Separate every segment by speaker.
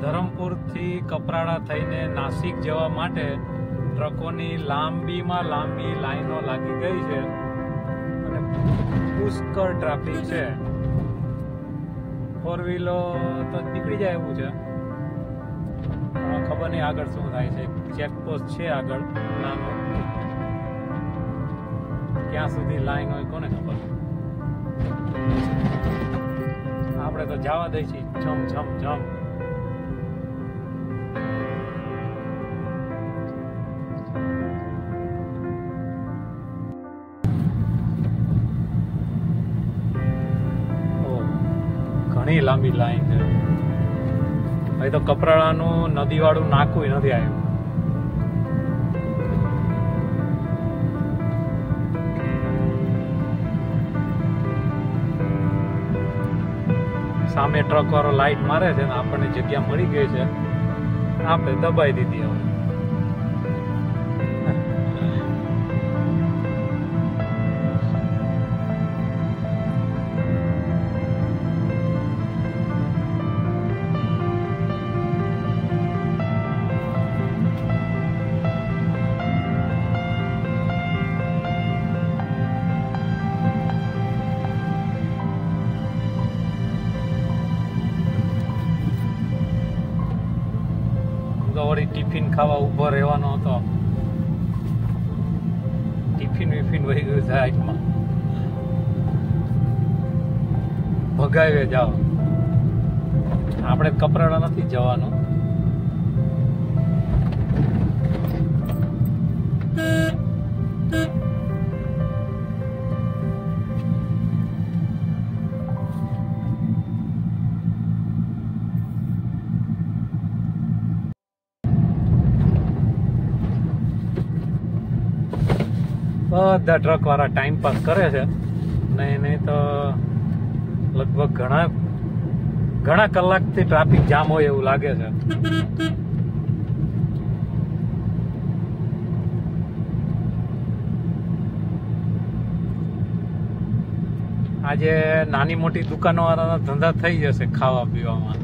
Speaker 1: ધરમપુર થી કપરાડા થઈને નાસિક જવા માટે ટ્રકોની લાંબીમાં લાંબી લાઈનો લાગી ગઈ છે અને પુષ્કળ ટ્રાફિક છે. ફોર વ્હીલો તો નીકળી જાય એવું છે. ખબર નહીં આગળ શું થાય છે. ચેકપોસ્ટ છે આગળ નાનો, ક્યાં સુધી લાઈન હોય કોને ખબર. આપણે તો જવા દઈ છીએ જમ જમ જમ. ઘણી લાંબી લાઈન છે. અહીં તો કપરાડાનું નદી વાળું નાકું નથી આવ્યું. સામે ટ્રક વાળો લાઈટ મારે છે ને આપણને જગ્યા મળી ગઈ છે, આપણે દબાઈ દીધી. હવે વળી ટિફિન ખાવા ઉભો રહેવાનો હતો. ટિફિન વિફિન વહી ગયું સાઈડમાં. ભગાવે જાઓ. આપણે કપરાડા નથી જવાનું. બધા ટ્રક વાળા ટાઈમ પાસ કરે છે. નહીં તો લગભગ ઘણા કલાકથી ટ્રાફિક જામ હોય એવું લાગે છે. આજે નાની મોટી દુકાનો વાળાના ધંધા થઈ જશે ખાવા પીવામાં.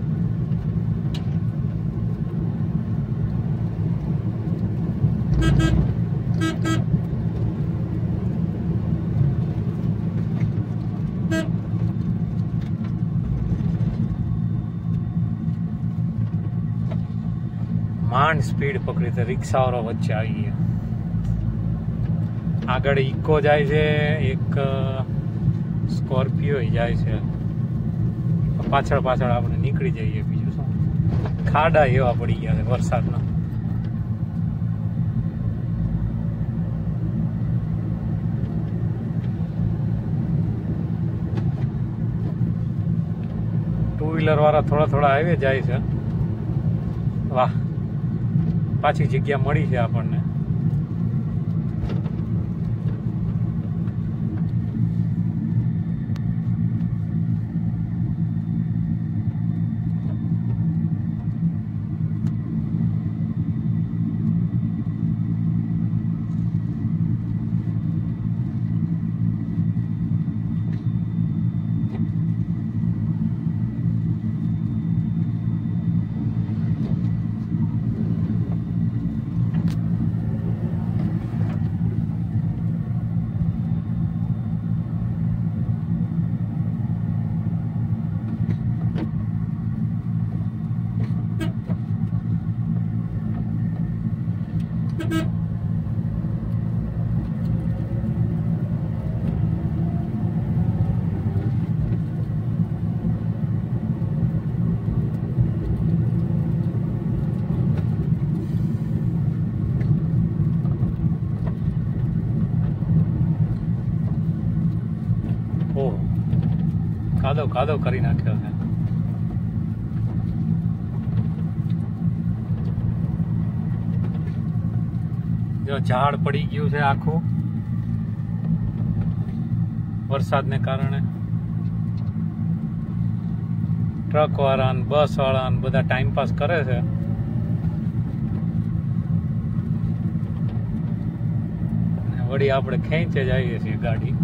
Speaker 1: માંડ સ્પીડ પકડી તો રિક્ષાવાળો વચ્ચે આવી ગયા. આગળ ઇકો જાય છે, એક સ્કોર્પિયો જાય છે. પાછળ આપણે નીકળી જઈએ. બીજું શું, ખાડા એવા પડી ગયા છે વરસાદના. ટુ વ્હીલર વાળા થોડા હાઈવે જાય છે. વાહ, પાછી જગ્યા મળી છે આપણને. કાદવ કરી નાખ્યો છે. જો ઝાડ પડી ગયું છે આખું વરસાદને કારણે. ટ્રક વાળા ને બસ વાળા ને બધા ટાઈમ પાસ કરે છે. વળી આપણે ખેંચે જઈએ છીએ ગાડી.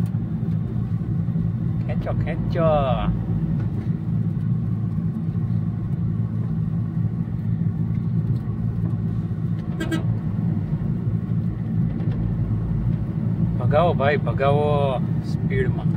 Speaker 1: ખેંચો ભગાવો ભાઈ, ભગાવો સ્પીડમાં.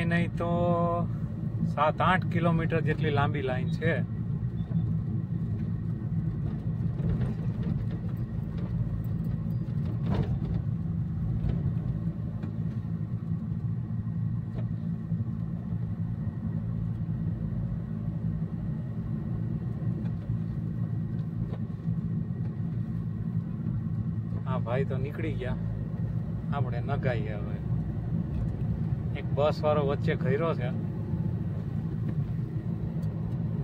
Speaker 1: નહીં તો 7-8 કિલોમીટર જેટલી લાંબી લાઈન છે. હા ભાઈ તો નીકળી ગયા, આપણે નગાઈએ હવે. એક બસ વાળો વચ્ચે ઘેરો છે,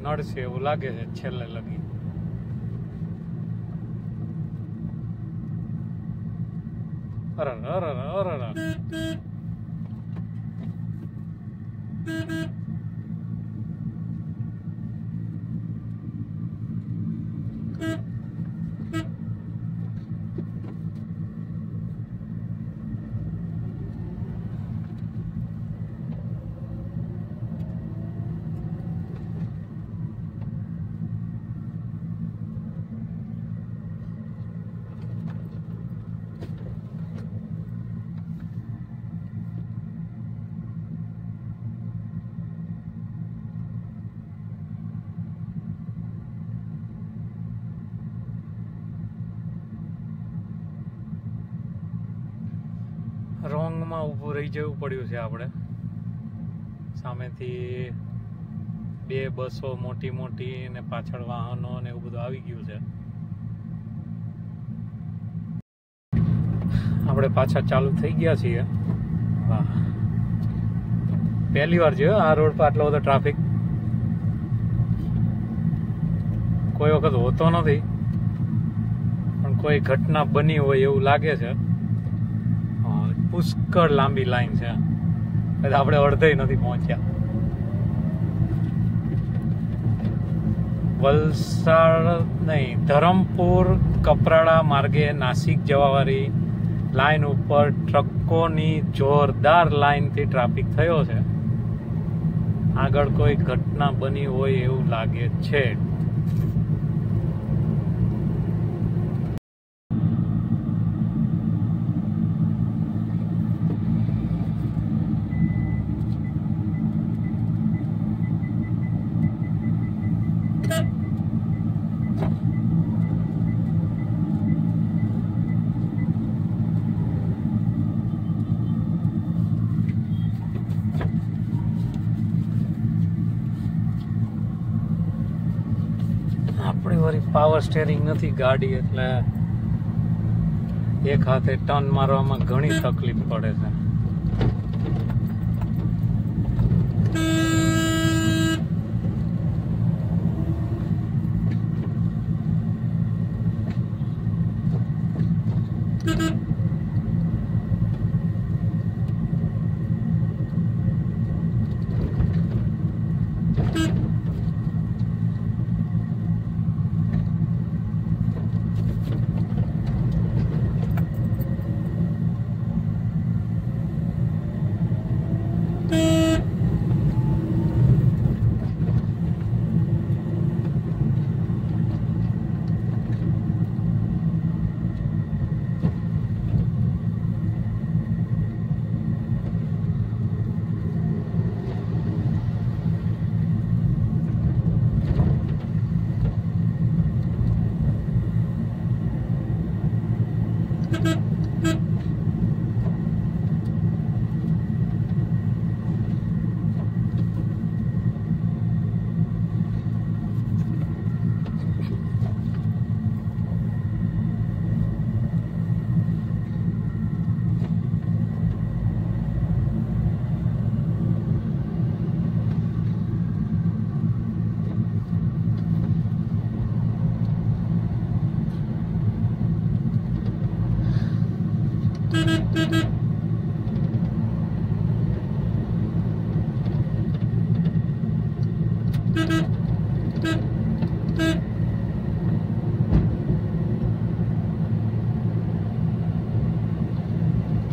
Speaker 1: નડશે એવું લાગે છે છેલ્લે લગી. અરે અરે અરે અરે રોંગમાં ઊભું રહી જવું પડ્યું છે આપણે. સામેથી 2 બસો મોટી મોટી ને પાછળ વાહનો ને એવું બધું આવી ગયું છે. આપણે પાછા ચાલુ થઈ ગયા છીએ. વાહ, પહેલી વાર જોયો આ રોડ પર આટલો બધો ટ્રાફિક. કોઈ વખત હોતો નથી, પણ કોઈ ઘટના બની હોય એવું લાગે છે. પુષ્કળ લાંબી લાઈન છે, આપણે અડધે નથી પહોંચ્યા. વલસાડ નહીં, ધરમપુર કપરાડા માર્ગે નાસિક જવાવાળી લાઈન ઉપર ટ્રકોની જોરદાર લાઈનથી ટ્રાફિક થયો છે. આગળ કોઈ ઘટના બની હોય એવું લાગે છે. આપણી વાળી પાવર સ્ટેરિંગ નથી ગાડી, એટલે એક હાથે ટર્ન મારવામાં ઘણી તકલીફ પડે છે.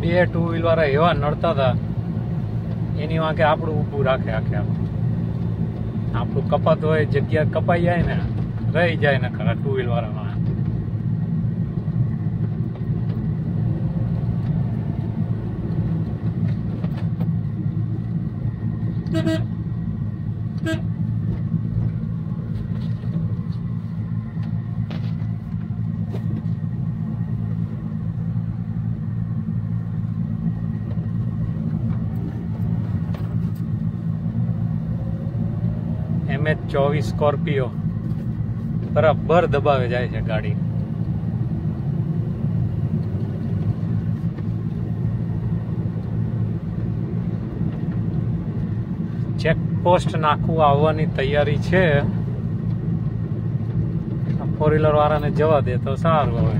Speaker 1: બે ટુ વ્હીલ વાળા એવા નડતા હતા, એની વાંકે આપણું ઊભું રાખે આખે આપણું કપાત હોય જગ્યા કપાઈ જાય ને રહી જાય ને ખરા ટુ વ્હીલ વાળામાં. MH24 સ્કોર્પિયો બરાબર દબાવે જાય છે ગાડી. ચેકપોસ્ટ નાખવું આવવાની તૈયારી છે. ફોર વ્હીલર વાળાને જવા દે તો સારું. હવે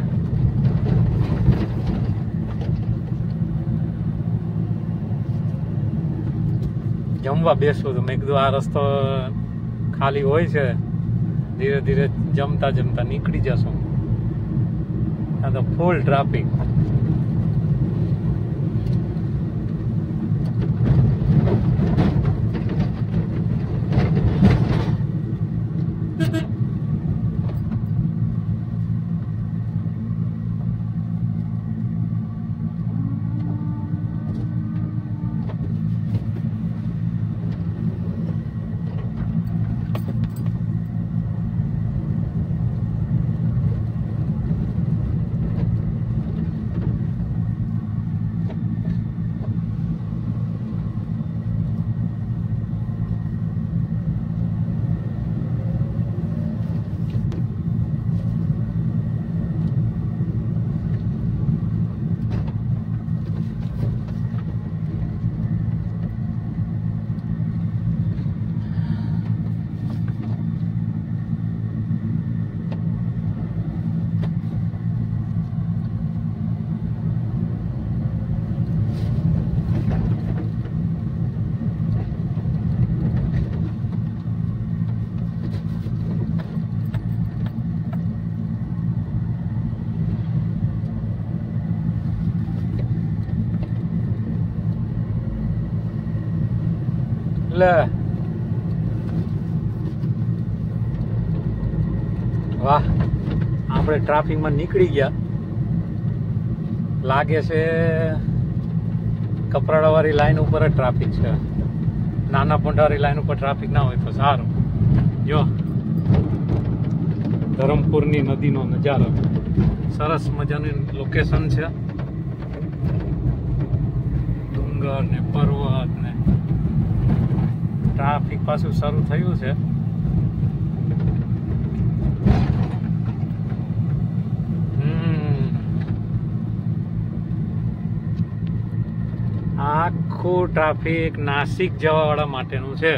Speaker 1: જમવા બેસવું તો મેં કીધું આ રસ્તો ખાલી હોય છે, ધીરે ધીરે જમતા જમતા નીકળી જશું. આ તો ફૂલ ટ્રાફિક. લે વાહ, આપણે ટ્રાફિકમાં નીકળી ગયા. લાગે છે કપરાડા વાળી લાઈન ઉપર જ ટ્રાફિક છે. નાના પોંઢારી લાઈન ઉપર ટ્રાફિક ના હોય તો સારું. જો ધરમપુરની નદીનો નજારો, સરસ મજાની લોકેશન છે. ડુંગર ને પર્વત ને ટ્રાફિક પાછું શરૂ થયું છે. આખું ટ્રાફિક નાસિક જવા વાળા માટેનું છે.